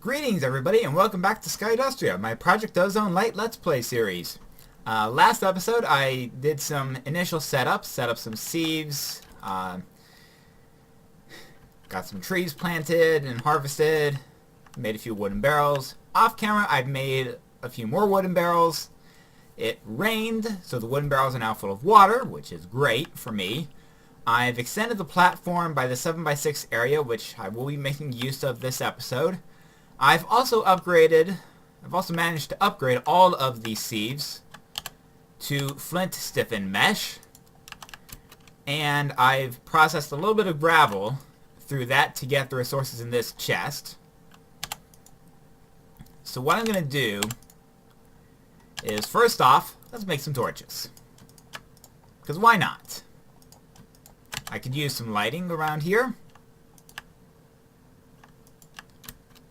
Greetings everybody and welcome back to Skydustria, my Project Ozone Lite Let's Play series. Last episode I did some initial setups, set up some sieves, got some trees planted and harvested, made a few wooden barrels. Off camera I've made a few more wooden barrels. It rained, so the wooden barrels are now full of water, which is great for me. I've extended the platform by the 7x6 area, which I will be making use of this episode. I've also managed to upgrade all of these sieves to flint stiffened mesh, and I've processed a little bit of gravel through that to get the resources in this chest. So what I'm going to do is, first off, let's make some torches. Because why not? I could use some lighting around here.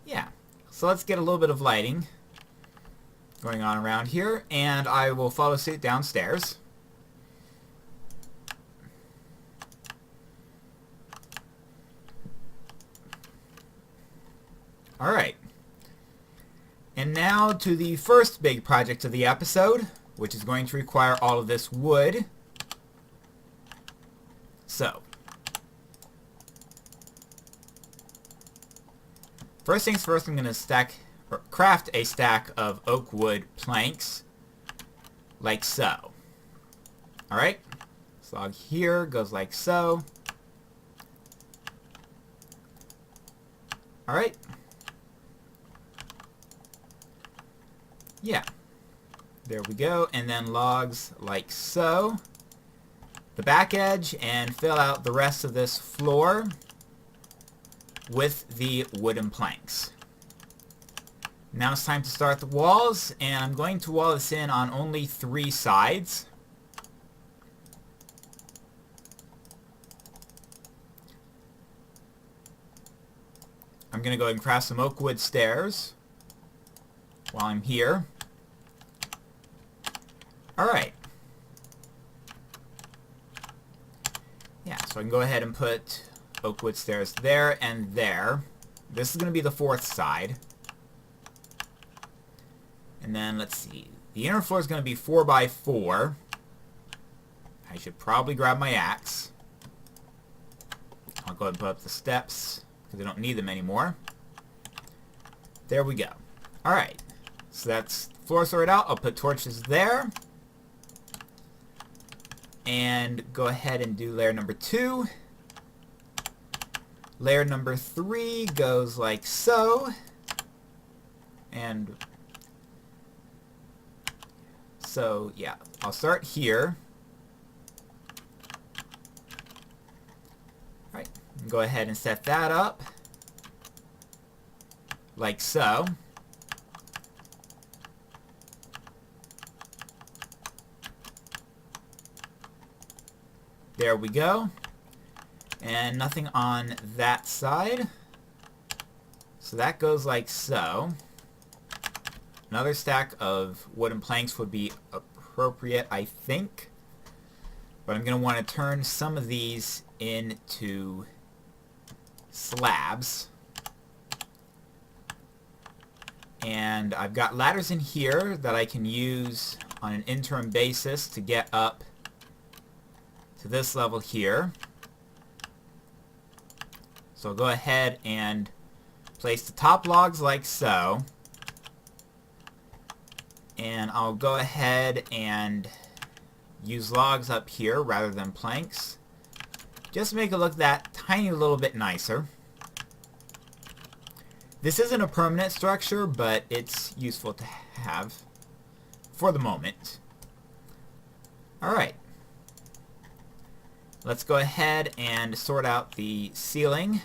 Yeah. So let's get a little bit of lighting going on around here, and I will follow suit downstairs. Alright. And now to the first big project of the episode, which is going to require all of this wood. So, first things first, I'm going to craft a stack of oak wood planks, like so. Alright, this log here goes like so. Alright. Yeah. There we go, and then logs like so. The back edge, and fill out the rest of this floor with the wooden planks. Now it's time to start the walls, and I'm going to wall this in on only 3 sides. I'm going to go ahead and craft some oak wood stairs while I'm here. Alright. Yeah, so I can go ahead and put oak wood stairs there and there. This is going to be the 4th side. And then, let's see. The inner floor is going to be 4x4. I should probably grab my axe. I'll go ahead and put up the steps, because I don't need them anymore. There we go. Alright. So that's the floor sorted out. I'll put torches there. And go ahead and do layer number 2. Layer number 3 goes like so. And so, yeah, I'll start here. Alright, go ahead and set that up. Like so. There we go. And nothing on that side. So that goes like so. Another stack of wooden planks would be appropriate, I think. But I'm going to want to turn some of these into slabs. And I've got ladders in here that I can use on an interim basis to get up to this level here. So I'll go ahead and place the top logs like so. And I'll go ahead and use logs up here rather than planks, just to make it look that tiny little bit nicer. This isn't a permanent structure, but it's useful to have for the moment. Alright. Let's go ahead and sort out the ceiling.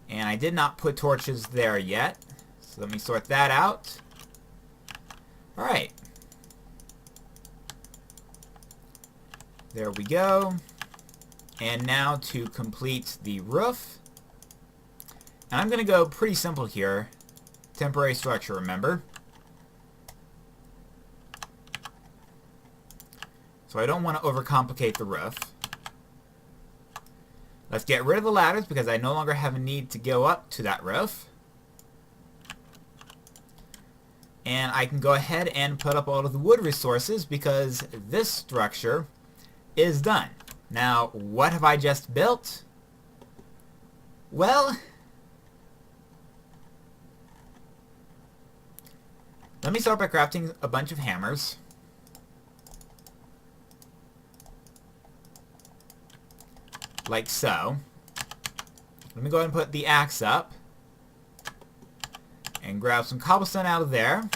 And I did not put torches there yet, so let me sort that out. Alright. There we go. And now to complete the roof. And I'm going to go pretty simple here. Temporary structure, remember. So I don't want to overcomplicate the roof. Let's get rid of the ladders because I no longer have a need to go up to that roof. And I can go ahead and put up all of the wood resources because this structure is done. Now, what have I just built? Well, let me start by crafting a bunch of hammers. Like so. Let me go ahead and put the axe up. And grab some cobblestone out of there.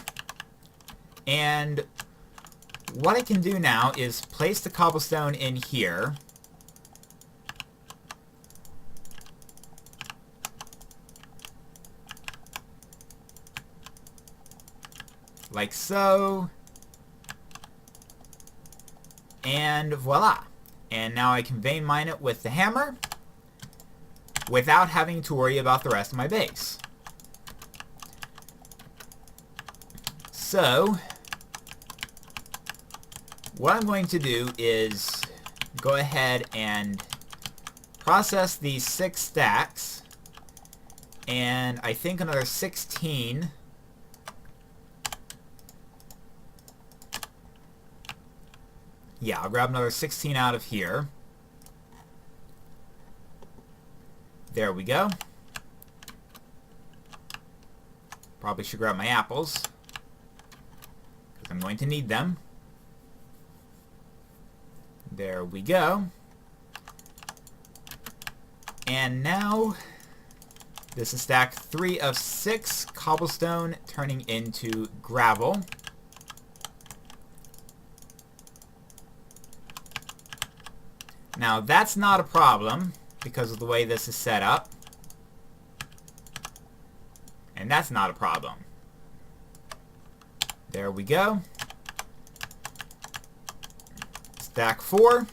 And what I can do now is place the cobblestone in here. Like so. And voila. And now I can vein mine it with the hammer without having to worry about the rest of my base. So, what I'm going to do is go ahead and process these 6 stacks, and I think another 16. Yeah, I'll grab another 16 out of here. There we go. Probably should grab my apples, I'm going to need them. There we go. And now, this is stack 3 of 6 cobblestone turning into gravel. Now, that's not a problem because of the way this is set up. And that's not a problem. There we go. Stack 4.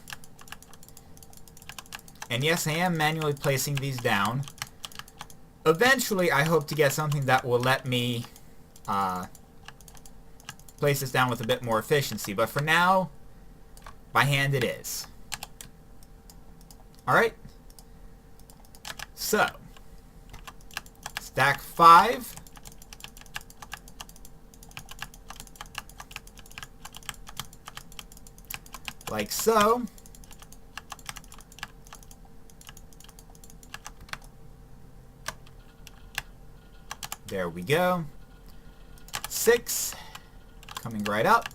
And yes, I am manually placing these down. Eventually, I hope to get something that will let me place this down with a bit more efficiency. But for now, by hand it is. Alright. So, stack 5. Like so. There we go. 6. Coming right up.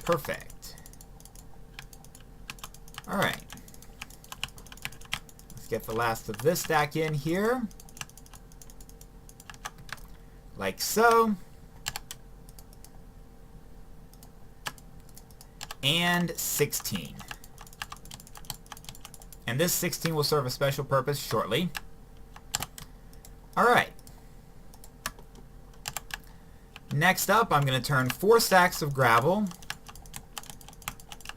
Perfect. Alright. Let's get the last of this stack in here. Like so. And 16. And this 16 will serve a special purpose shortly. Alright. Next up, I'm going to turn 4 stacks of gravel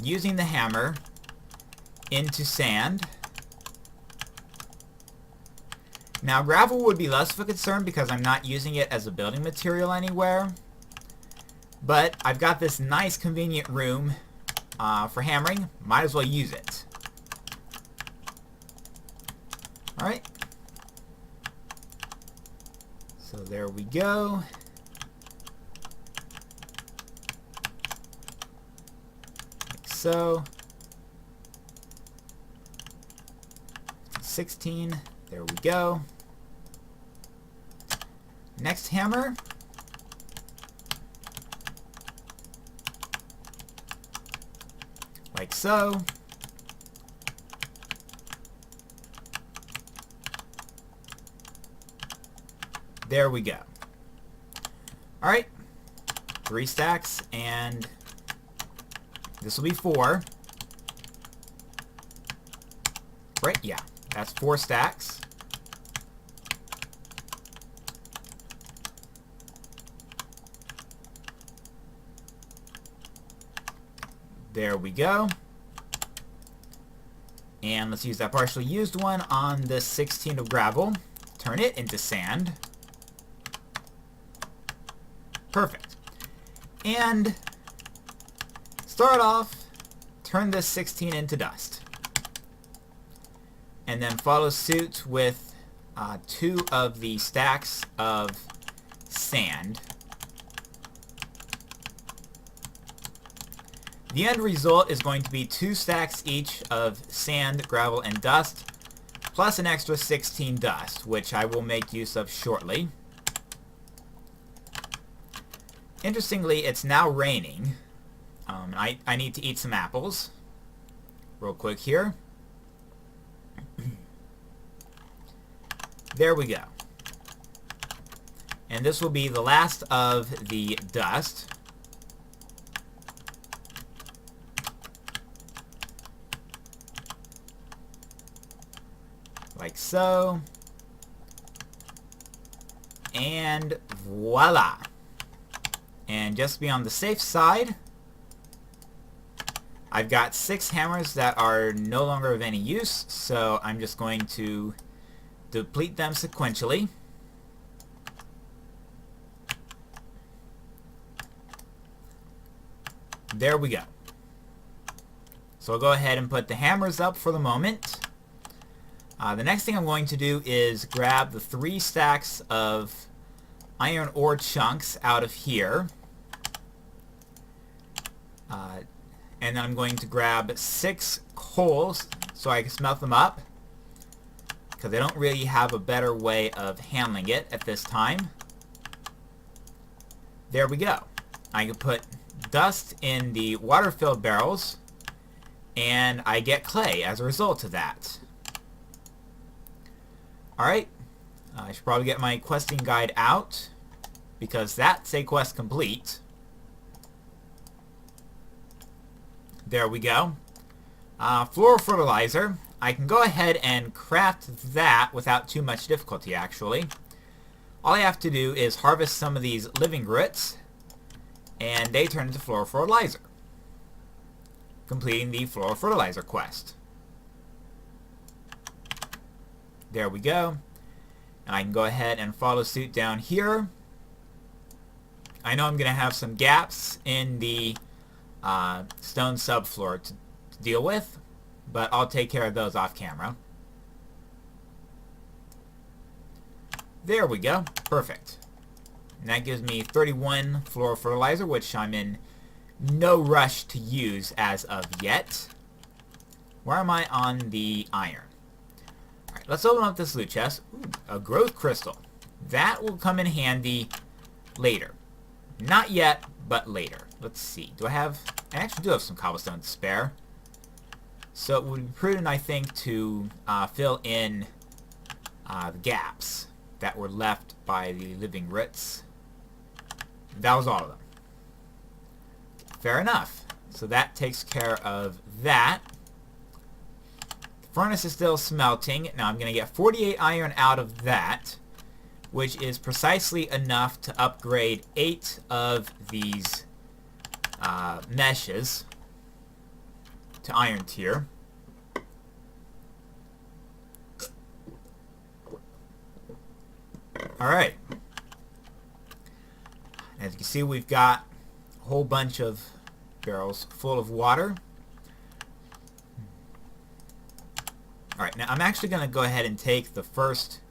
using the hammer into sand. Now, gravel would be less of a concern because I'm not using it as a building material anywhere. But I've got this nice convenient room for hammering. Might as well use it. Alright. So there we go. Like so. 16. There we go. Next hammer. Like so. There we go. Alright. 3 stacks, and this will be 4. Right? Yeah. That's 4 stacks. There we go. And let's use that partially used one on this 16 of gravel. Turn it into sand. Perfect. And start off, turn this 16 into dust. And then follow suit with 2 of the stacks of sand. The end result is going to be 2 stacks each of sand, gravel, and dust, plus an extra 16 dust, which I will make use of shortly. Interestingly, it's now raining. I need to eat some apples real quick here. There we go. And this will be the last of the dust. Like so. And voila. And just to be on the safe side, I've got 6 hammers that are no longer of any use, so I'm just going to deplete them sequentially. There we go. So I'll go ahead and put the hammers up for the moment. The next thing I'm going to do is grab the 3 stacks of iron ore chunks out of here. And then I'm going to grab 6 coals so I can smelt them up, because I don't really have a better way of handling it at this time. There we go. I can put dust in the water-filled barrels, and I get clay as a result of that. Alright, I should probably get my questing guide out, because that's a quest complete. There we go. Floral fertilizer. I can go ahead and craft that without too much difficulty, actually. All I have to do is harvest some of these living grits, and they turn into floral fertilizer, completing the floral fertilizer quest. There we go. And I can go ahead and follow suit down here. I know I'm going to have some gaps in the stone subfloor to deal with, but I'll take care of those off camera. There we go. Perfect. And that gives me 31 floral fertilizer, which I'm in no rush to use as of yet. Where am I on the iron? Alright, let's open up this loot chest. Ooh, a growth crystal. That will come in handy later. Not yet, but later. Let's see. I actually do have some cobblestone to spare. So it would be prudent, I think, to fill in the gaps that were left by the living grits. That was all of them. Fair enough. So that takes care of that. The furnace is still smelting. Now I'm going to get 48 iron out of that, which is precisely enough to upgrade 8 of these meshes to iron tier. Alright. As you can see, we've got a whole bunch of barrels full of water. Alright, now I'm actually going to go ahead and take the first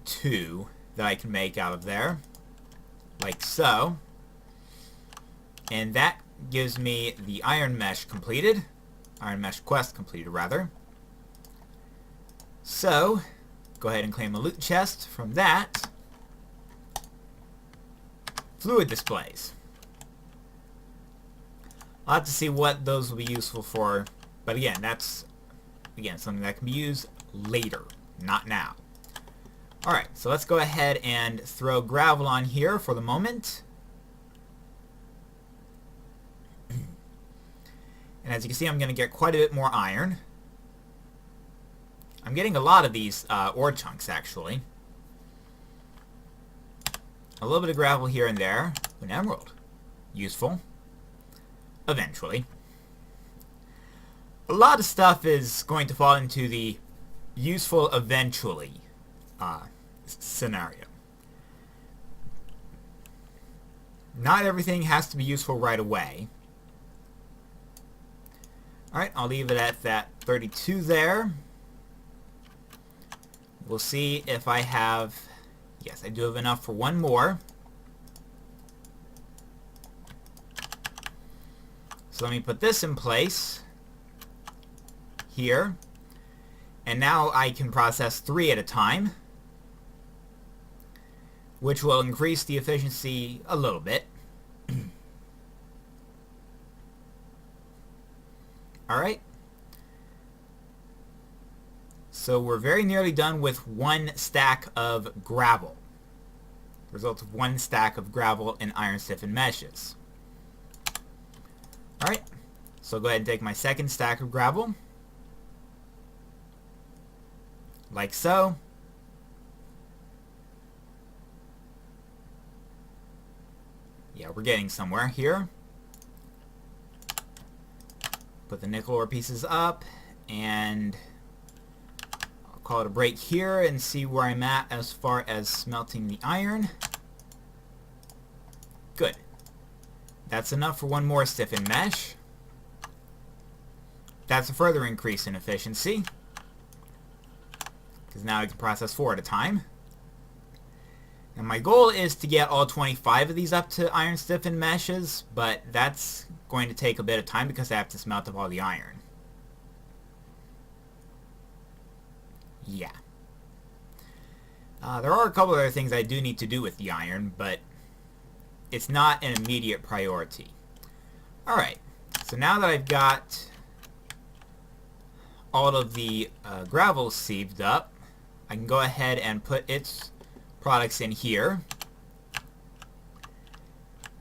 2 that I can make out of there, like so. And that gives me the iron mesh completed. Iron mesh quest completed, rather. So, go ahead and claim a loot chest from that. Fluid displays. I'll have to see what those will be useful for, but again, that's something that can be used later, not now. Alright, so let's go ahead and throw gravel on here for the moment. And as you can see, I'm going to get quite a bit more iron. I'm getting a lot of these ore chunks, actually. A little bit of gravel here and there. An emerald. Useful. Eventually. A lot of stuff is going to fall into the useful eventually scenario. Not everything has to be useful right away. Alright, I'll leave it at that 32 there. We'll see if I have... Yes, I do have enough for one more. So let me put this in place here. And now I can process 3 at a time, which will increase the efficiency a little bit. Alright. So we're very nearly done with 1 stack of gravel. Result of 1 stack of gravel and iron stiffened meshes. Alright. So I'll go ahead and take my second stack of gravel. Like so. Yeah, we're getting somewhere here. Put the nickel ore pieces up, and I'll call it a break here and see where I'm at as far as smelting the iron. Good. That's enough for 1 more stiffened mesh. That's a further increase in efficiency, because now I can process 4 at a time. And my goal is to get all 25 of these up to iron stiffened meshes, but that's going to take a bit of time because I have to smelt up all the iron. Yeah. There are a couple other things I do need to do with the iron, but it's not an immediate priority. Alright, so now that I've got all of the gravel sieved up, I can go ahead and put its products in here.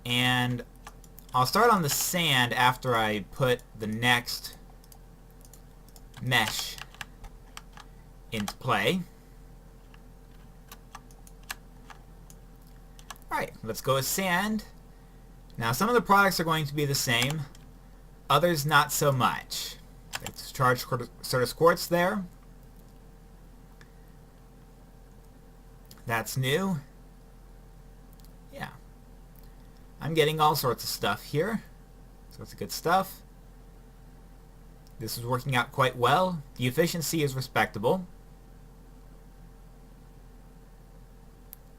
And I'll start on the sand after I put the next mesh into play. Alright, let's go with sand. Now some of the products are going to be the same, others not so much. Let's charge Certus quartz there. That's new. Yeah. I'm getting all sorts of stuff here. So it's good stuff. This is working out quite well. The efficiency is respectable,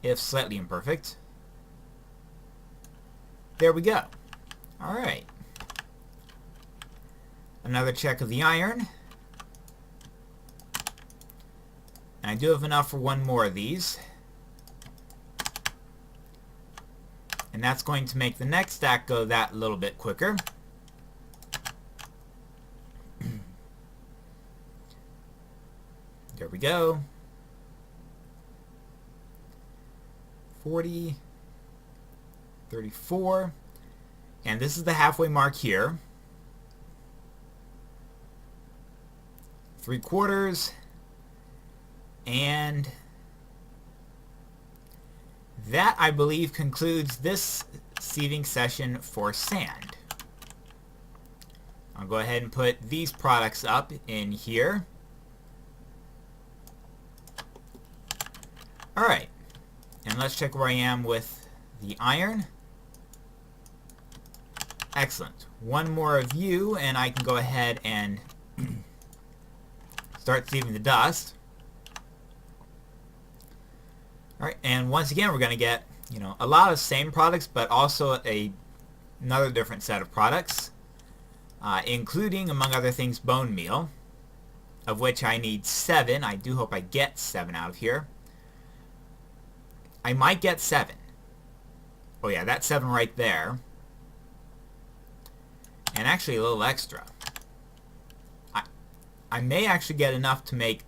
if slightly imperfect. There we go. Alright. Another check of the iron. And I do have enough for 1 more of these. And that's going to make the next stack go that little bit quicker. There we go. 40, 34, and this is the halfway mark here. 3/4, and that, I believe, concludes this sieving session for sand. I'll go ahead and put these products up in here. Alright, and let's check where I am with the iron. Excellent. 1 more of you, and I can go ahead and start sieving the dust. Alright, and once again we're going to get, a lot of same products, but also another different set of products, including, among other things, bone meal, of which I need 7. I do hope I get 7 out of here. I might get 7. Oh yeah, that's 7 right there. And actually a little extra. I may actually get enough to make...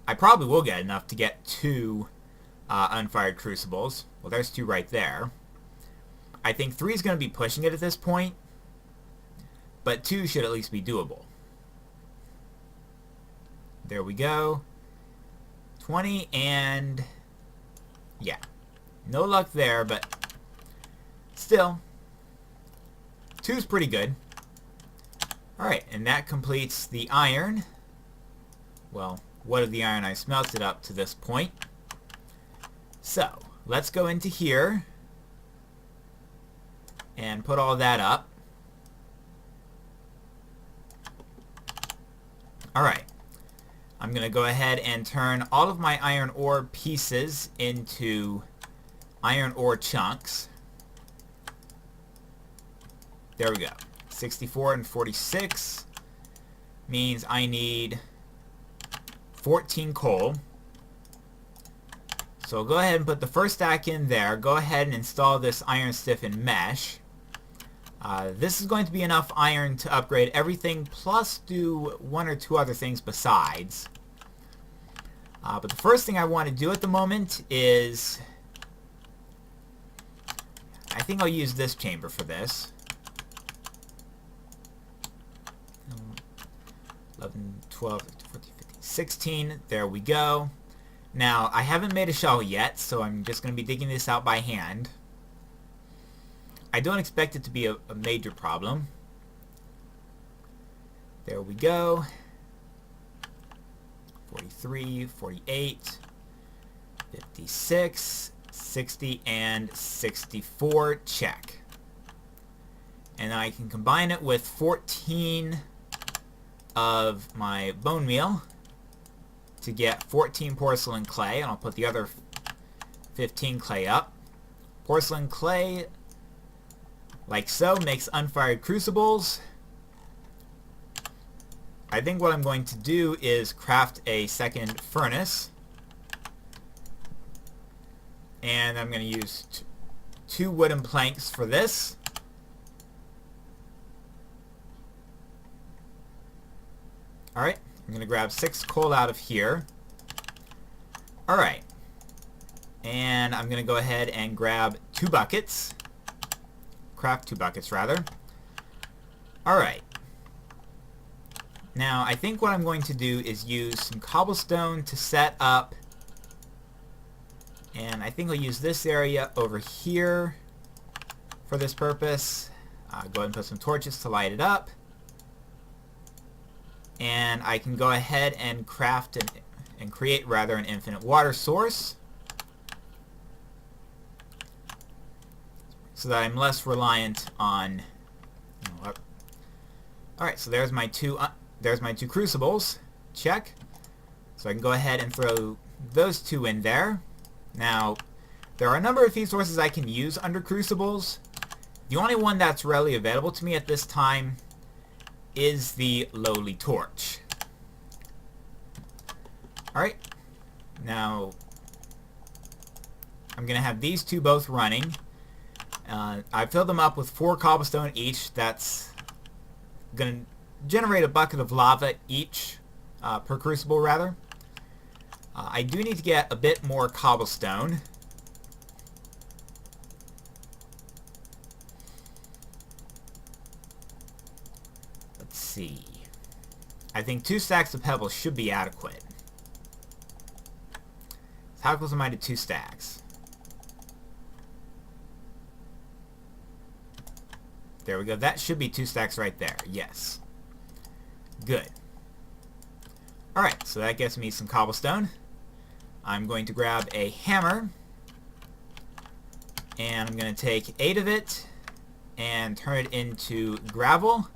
I probably will get enough to get 2 unfired crucibles. Well, there's 2 right there. I think 3 is going to be pushing it at this point, but 2 should at least be doable. There we go. 20, and yeah, no luck there, but still, 2 is pretty good. Alright, and that completes the iron. Well, what of the iron I smelted up to this point. So, let's go into here and put all that up. Alright. I'm going to go ahead and turn all of my iron ore pieces into iron ore chunks. There we go. 64 and 46 means I need 14 coal. So I'll go ahead and put the first stack in there. Go ahead and install this iron stiffened mesh. This is going to be enough iron to upgrade everything, plus do one or two other things besides. But the first thing I want to do at the moment is... I think I'll use this chamber for this. 11, 12, 14, 15, 16. There we go. Now, I haven't made a shovel yet, so I'm just going to be digging this out by hand. I don't expect it to be a major problem. There we go. 43, 48, 56, 60, and 64. Check. And I can combine it with 14 of my bone meal to get 14 porcelain clay, and I'll put the other 15 clay up. Porcelain clay, like so, makes unfired crucibles. I think what I'm going to do is craft a second furnace, and I'm going to use two wooden planks for this. Alright, I'm going to grab 6 coal out of here. Alright. And I'm going to go ahead and grab 2 buckets. Craft 2 buckets, rather. Alright. Now, I think what I'm going to do is use some cobblestone to set up. And I think I'll use this area over here for this purpose. Go ahead and put some torches to light it up. And I can go ahead and craft and create rather an infinite water source, so that I'm less reliant on. Alright, so there's my two crucibles. Check. So I can go ahead and throw those 2 in there. Now, there are a number of feed sources I can use under crucibles. The only one that's readily available to me at this time is the lowly torch. Alright, now I'm going to have these 2 both running. I filled them up with 4 cobblestone each. That's going to generate a bucket of lava each, per crucible rather. I do need to get a bit more cobblestone. See. I think 2 stacks of pebbles should be adequate. So how close am I to 2 stacks? There we go. That should be 2 stacks right there. Yes. Good. Alright, so that gets me some cobblestone. I'm going to grab a hammer, and I'm going to take 8 of it and turn it into gravel,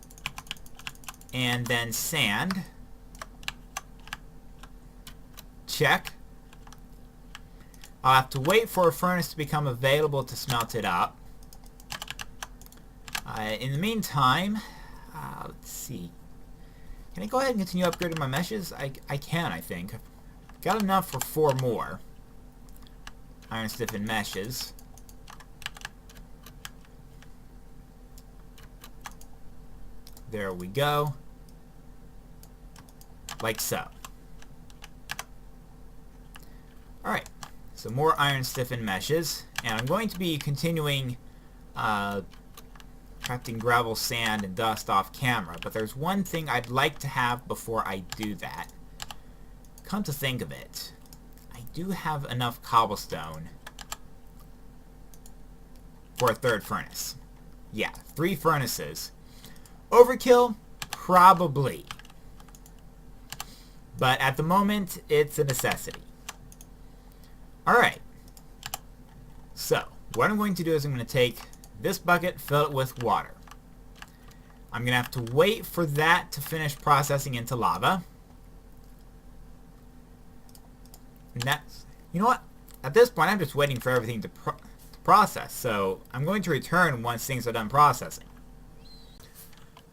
and then sand. Check. I'll have to wait for a furnace to become available to smelt it up. In the meantime, let's see. Can I go ahead and continue upgrading my meshes? I can, I think. I've got enough for 4 more iron stiffened meshes. There we go. Like so. Alright, so more iron stiffened meshes, and I'm going to be continuing crafting gravel, sand, and dust off camera, but there's one thing I'd like to have before I do that. Come to think of it, I do have enough cobblestone for a 3rd furnace. Yeah, 3 furnaces. Overkill? Probably. But at the moment, it's a necessity. Alright. So, what I'm going to do is I'm going to take this bucket, fill it with water. I'm going to have to wait for that to finish processing into lava. next, you know what? At this point, I'm just waiting for everything to process. So I'm going to return once things are done processing.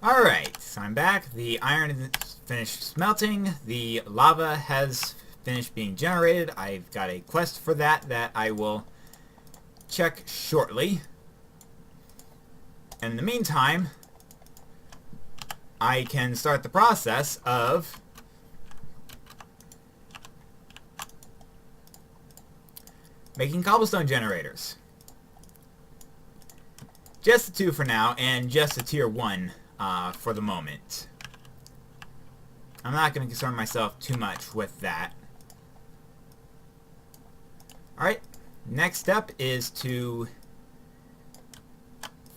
Alright, so I'm back. The iron is finished smelting. The lava has finished being generated. I've got a quest for that I will check shortly. And in the meantime, I can start the process of making cobblestone generators. Just the 2 for now, and just a tier 1 for the moment. I'm not going to concern myself too much with that. Alright, next step is to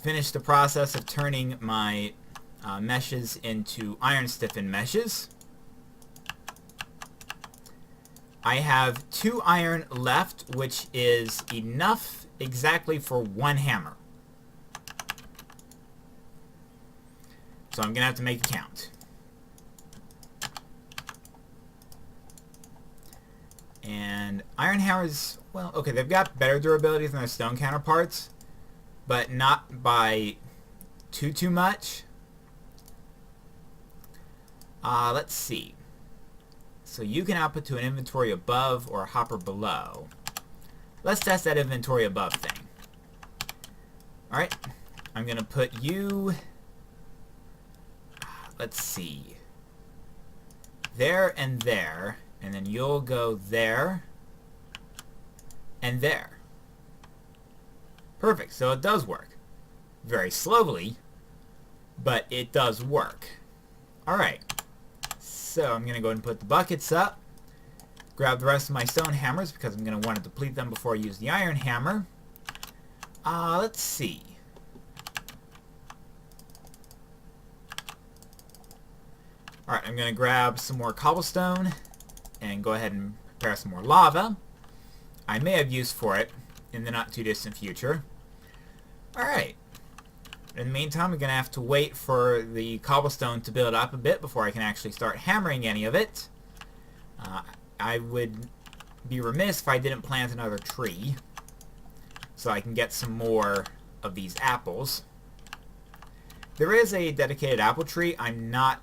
finish the process of turning my meshes into iron stiffened meshes. I have 2 iron left, which is enough exactly for 1 hammer. So I'm going to have to make a count. And iron hammers, well, okay, they've got better durability than their stone counterparts, but not by too much. Let's see. So you can output to an inventory above or a hopper below. Let's test that inventory above thing. Alright, I'm going to put you, let's see, there and there, and then you'll go there and there. Perfect, so it does work. Very slowly, but it does work. Alright, so I'm going to go ahead and put the buckets up, grab the rest of my stone hammers because I'm going to want to deplete them before I use the iron hammer. Let's see. Alright, I'm going to grab some more cobblestone and go ahead and prepare some more lava. I may have use for it in the not too distant future. Alright. In the meantime, I'm going to have to wait for the cobblestone to build up a bit before I can actually start hammering any of it. I would be remiss if I didn't plant another tree so I can get some more of these apples. There is a dedicated apple tree. I'm not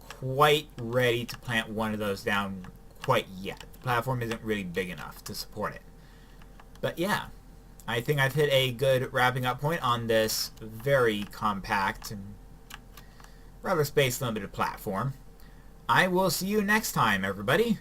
quite ready to plant one of those down quite yet. The platform isn't really big enough to support it. But yeah, I think I've hit a good wrapping up point on this very compact and rather space limited platform. I will see you next time, everybody.